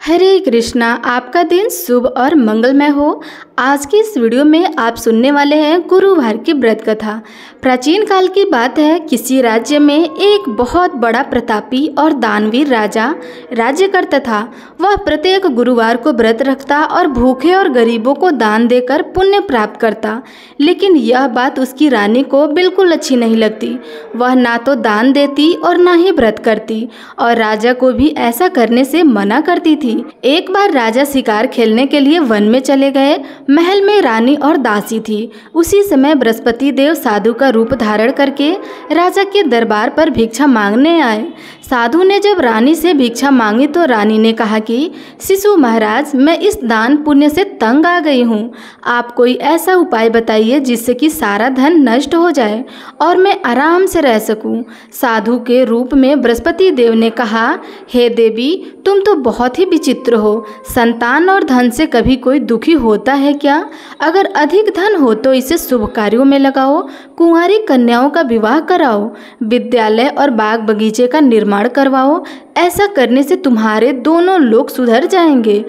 हरे कृष्णा। आपका दिन शुभ और मंगलमय हो। आज की इस वीडियो में आप सुनने वाले हैं गुरुवार की व्रत कथा। प्राचीन काल की बात है, किसी राज्य में एक बहुत बड़ा प्रतापी और दानवीर राजा राज्य करता था। वह प्रत्येक गुरुवार को व्रत रखता और भूखे और गरीबों को दान देकर पुण्य प्राप्त करता। लेकिन यह बात उसकी रानी को बिल्कुल अच्छी नहीं लगती। वह ना तो दान देती और ना ही व्रत करती, और राजा को भी ऐसा करने से मना करती थी। एक बार राजा शिकार खेलने के लिए वन में चले गए। महल में रानी और दासी थी। उसी समय बृहस्पति देव साधु का रूप धारण करके राजा के दरबार पर भिक्षा मांगने आए। साधु ने जब रानी से भिक्षा मांगी तो रानी ने कहा कि शिशु महाराज, मैं इस दान पुण्य से तंग आ गई हूँ। आप कोई ऐसा उपाय बताइए जिससे कि सारा धन नष्ट हो जाए और मैं आराम से रह सकूं। साधु के रूप में बृहस्पति देव ने कहा, हे देवी, तुम तो बहुत ही विचित्र हो। संतान और धन से कभी कोई दुखी होता है क्या? अगर अधिक धन हो तो इसे शुभ कार्यों में लगाओ, कुंवारी कन्याओं का विवाह कराओ, विद्यालय और बाग बगीचे का निर्माण करवाओ। ऐसा करने से तुम्हारे दोनों लोग सुधर जाएंगे।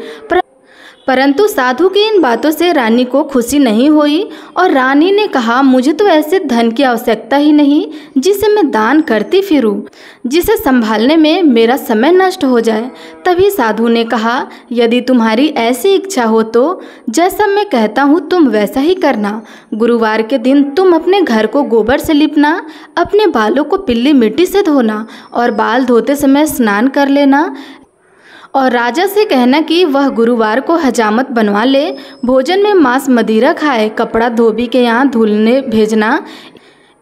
परंतु साधु की इन बातों से रानी को खुशी नहीं हुई और रानी ने कहा, मुझे तो ऐसे धन की आवश्यकता ही नहीं जिसे मैं दान करती फिरूं, जिसे संभालने में मेरा समय नष्ट हो जाए। तभी साधु ने कहा, यदि तुम्हारी ऐसी इच्छा हो तो जैसा मैं कहता हूँ तुम वैसा ही करना। गुरुवार के दिन तुम अपने घर को गोबर से लिपना, अपने बालों को पीली मिट्टी से धोना और बाल धोते समय स्नान कर लेना, और राजा से कहना कि वह गुरुवार को हजामत बनवा ले, भोजन में मांस मदिरा खाए, कपड़ा धोबी के यहाँ धुलने भेजना।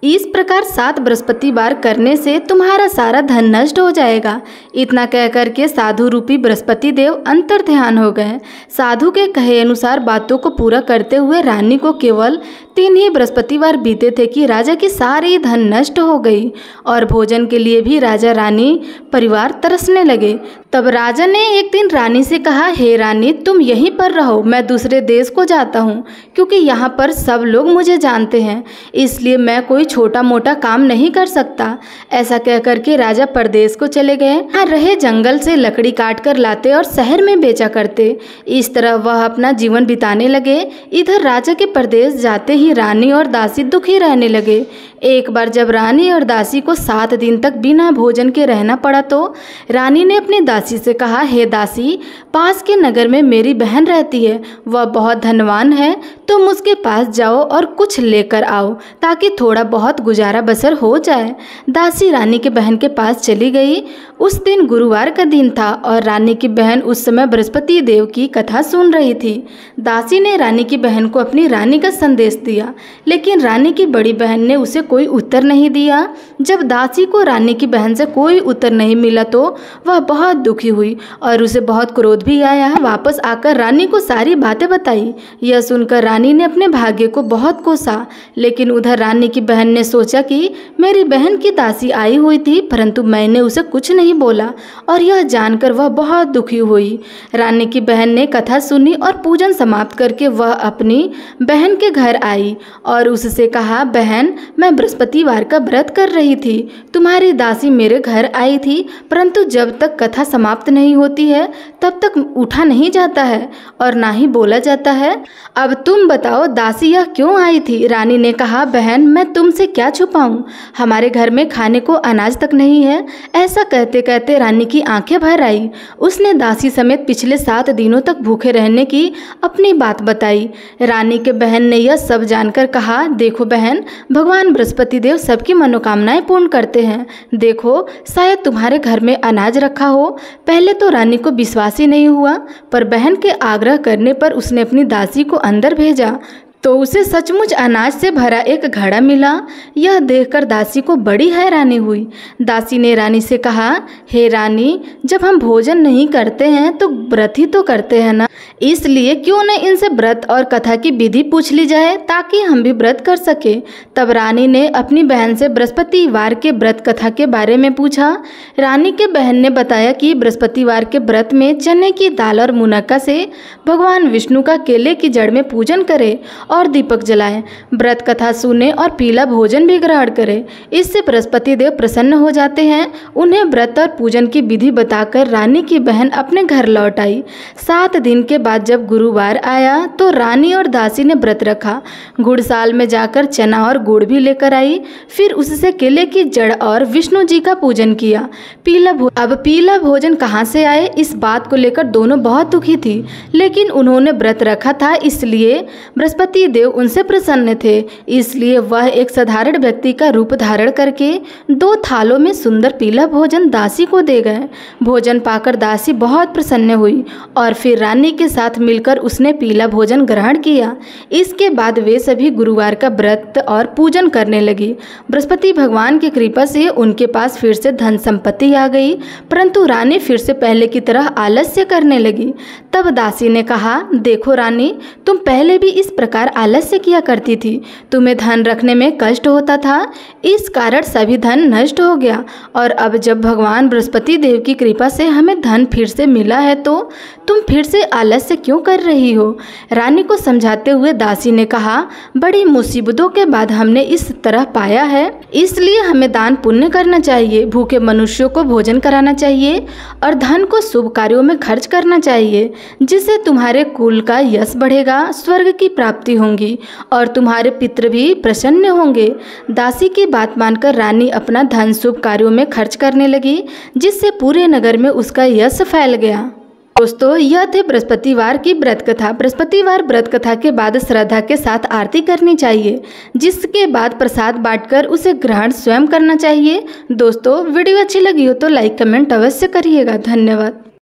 इस प्रकार 7 बृहस्पतिवार करने से तुम्हारा सारा धन नष्ट हो जाएगा। इतना कह करके साधु रूपी बृहस्पति देव अंतर ध्यान हो गए। साधु के कहे अनुसार बातों को पूरा करते हुए रानी को केवल 3 ही बृहस्पतिवार बीते थे कि राजा की सारी धन नष्ट हो गई और भोजन के लिए भी राजा रानी परिवार तरसने लगे। तब राजा ने एक दिन रानी से कहा, हे रानी, तुम यहीं पर रहो, मैं दूसरे देश को जाता हूँ, क्योंकि यहाँ पर सब लोग मुझे जानते हैं, इसलिए मैं कोई छोटा मोटा काम नहीं कर सकता। ऐसा कह करके राजा परदेश को चले गए। यहाँ रहे जंगल से लकड़ी काट कर लाते और शहर में बेचा करते। इस तरह वह अपना जीवन बिताने लगे। इधर राजा के परदेश जाते ही रानी और दासी दुखी रहने लगे। एक बार जब रानी और दासी को 7 दिन तक बिना भोजन के रहना पड़ा तो रानी ने अपनी दासी से कहा, हे दासी, पास के नगर में मेरी बहन रहती है, वह बहुत धनवान है, तुम उसके पास जाओ और कुछ लेकर आओ ताकि थोड़ा बहुत गुजारा बसर हो जाए। दासी रानी के बहन के पास चली गई। उस दिन गुरुवार का दिन था और रानी की बहन उस समय बृहस्पति देव की कथा सुन रही थी। दासी ने रानी की बहन को अपनी रानी का संदेश दिया, लेकिन रानी की बड़ी बहन ने उसे कोई उत्तर नहीं दिया। जब दासी को रानी की बहन से कोई उत्तर नहीं मिला तो वह बहुत दुखी हुई और उसे बहुत क्रोध भी आया। वापस आकर रानी को सारी बातें बताई। यह सुनकर रानी ने अपने भाग्य को बहुत कोसा, लेकिन उधर रानी की बहन ने सोचा कि मेरी बहन की दासी आई हुई थी, परंतु मैंने उसे कुछ नहीं बोला, और यह जानकर वह बहुत दुखी हुई। रानी की बहन ने कथा सुनी और पूजन समाप्त करके वह अपनी बहन के घर आई और उससे कहा, बहन, मैं बृहस्पतिवार का व्रत कर रही थी, तुम्हारी दासी मेरे घर आई थी, परंतु जब तक कथा समाप्त नहीं होती है तब तक उठा नहीं जाता है और ना ही बोला जाता है। अब तुम बताओ, दासी यह क्यों आई थी? रानी ने कहा, बहन, मैं तुमसे क्या छुपाऊं, हमारे घर में खाने को अनाज तक नहीं है। ऐसा कहते कहते रानी की आंखें भर आई। उसने दासी समेत पिछले 7 दिनों तक भूखे रहने की अपनी बात बताई। रानी के बहन ने यह सब जानकर कहा, देखो बहन, भगवान बृहस्पति देव सबकी मनोकामनाएं पूर्ण करते हैं। देखो, शायद तुम्हारे घर में अनाज रखा हो। पहले तो रानी को विश्वास ही नहीं हुआ, पर बहन के आग्रह करने पर उसने अपनी दासी को अंदर भेजा तो उसे सचमुच अनाज से भरा एक घड़ा मिला। यह देखकर दासी को बड़ी हैरानी हुई। दासी ने रानी से कहा, हे रानी, जब हम भोजन नहीं करते हैं तो व्रत ही तो करते हैं ना, इसलिए क्यों न इनसे व्रत और कथा की विधि पूछ ली जाए ताकि हम भी व्रत कर सके। तब रानी ने अपनी बहन से बृहस्पतिवार के व्रत कथा के बारे में पूछा। रानी के बहन ने बताया कि बृहस्पतिवार के व्रत में चने की दाल और मुनक्का से भगवान विष्णु का केले की जड़ में पूजन करे और दीपक जलाएं, व्रत कथा सुने और पीला भोजन भी ग्रहण करें। इससे बृहस्पति देव प्रसन्न हो जाते हैं। उन्हें व्रत और पूजन की विधि बताकर रानी की बहन अपने घर लौट आई। 7 दिन के बाद जब गुरुवार आया तो रानी और दासी ने व्रत रखा। गुड़साल में जाकर चना और गुड़ भी लेकर आई। फिर उससे केले की जड़ और विष्णु जी का पूजन किया। अब पीला भोजन कहाँ से आए, इस बात को लेकर दोनों बहुत दुखी थी, लेकिन उन्होंने व्रत रखा था, इसलिए बृहस्पति देव उनसे प्रसन्न थे। इसलिए वह एक साधारण व्यक्ति का रूप धारण करके 2 थालों में सुंदर पीला भोजन दासी को दे गए। भोजन पाकर दासी बहुत प्रसन्न हुई और फिर रानी के साथ मिलकर उसने पीला भोजन ग्रहण किया। इसके बाद वे सभी गुरुवार का व्रत और पूजन करने लगी। बृहस्पति भगवान की कृपा से उनके पास फिर से धन संपत्ति आ गई, परंतु रानी फिर से पहले की तरह आलस्य करने लगी। तब दासी ने कहा, देखो रानी, तुम पहले भी इस प्रकार आलस्य किया करती थी। तुम्हें धन रखने में कष्ट होता था, इस कारण सभी धन नष्ट हो गया, और अब जब भगवान बृहस्पति देव की कृपा से हमें धन फिर से मिला है तो तुम फिर से आलस्य क्यों कर रही हो। रानी को समझाते हुए दासी ने कहा, बड़ी मुसीबतों के बाद हमने इस तरह पाया है, इसलिए हमें दान पुण्य करना चाहिए, भूखे मनुष्यों को भोजन कराना चाहिए और धन को शुभ कार्यों में खर्च करना चाहिए, जिससे तुम्हारे कुल का यश बढ़ेगा, स्वर्ग की प्राप्ति होगी और तुम्हारे पितृ भी प्रसन्न होंगे। दासी की बात मानकर रानी अपना धन शुभ कार्यों में खर्च करने लगी, जिससे पूरे नगर में उसका यश फैल गया। दोस्तों, यह थे बृहस्पतिवार की व्रत कथा। बृहस्पतिवार व्रत कथा के बाद श्रद्धा के साथ आरती करनी चाहिए, जिसके बाद प्रसाद बांटकर उसे ग्रहण स्वयं करना चाहिए। दोस्तों, वीडियो अच्छी लगी हो तो लाइक कमेंट अवश्य करिएगा। धन्यवाद।